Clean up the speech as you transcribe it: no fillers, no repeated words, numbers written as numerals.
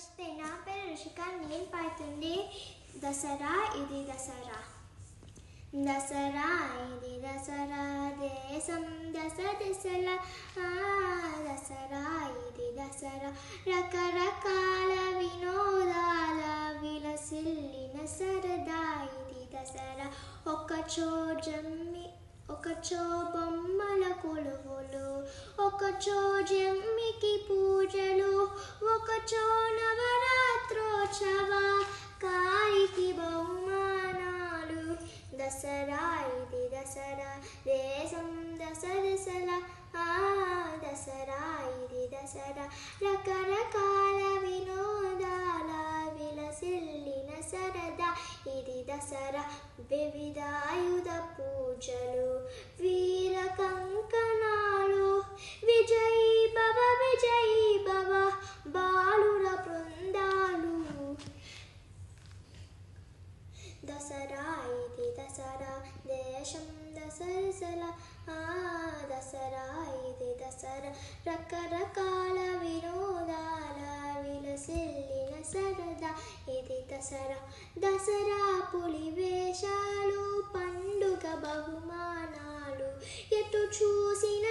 నమస్తే, నా పేరు రుషిక. నేను పాడుతుంది దసరా ఇది దసరా. దసరా ఇది దసరా, దేశం దశ దిశల. దసరా ఇది దసరా, రకరకాల వినోదాల విలసిల్లిన సరదా ఇది దసరా. ఒకచో బొమ్మల కొలువులు, ఒకచో జమ్మికి పూజలు, ఒకచో నవరాత్రోత్సవ కారికి బహుమానాలు. దసరా ఇది దసరా, దేశం దశ దిశల. దసరా ఇది దసరా, రకరకాల వినోదాల విలసిల్లిన సరదా ఇది దసరా. వివిధాయుధ పూజలు, వీర కంకణాలు, విజయీ భవ బాలుర బృందాలు. దసరా ఇది దసరా, దేశం దశ దిశల. దసరా ఇది దసరా, రకరకాల వినోదాల విలసిల్లిన సరదా ఇది దసరా. దసరా పులి వేషాలు, పండుగ బహుమానాలు, ఎటు చూసిన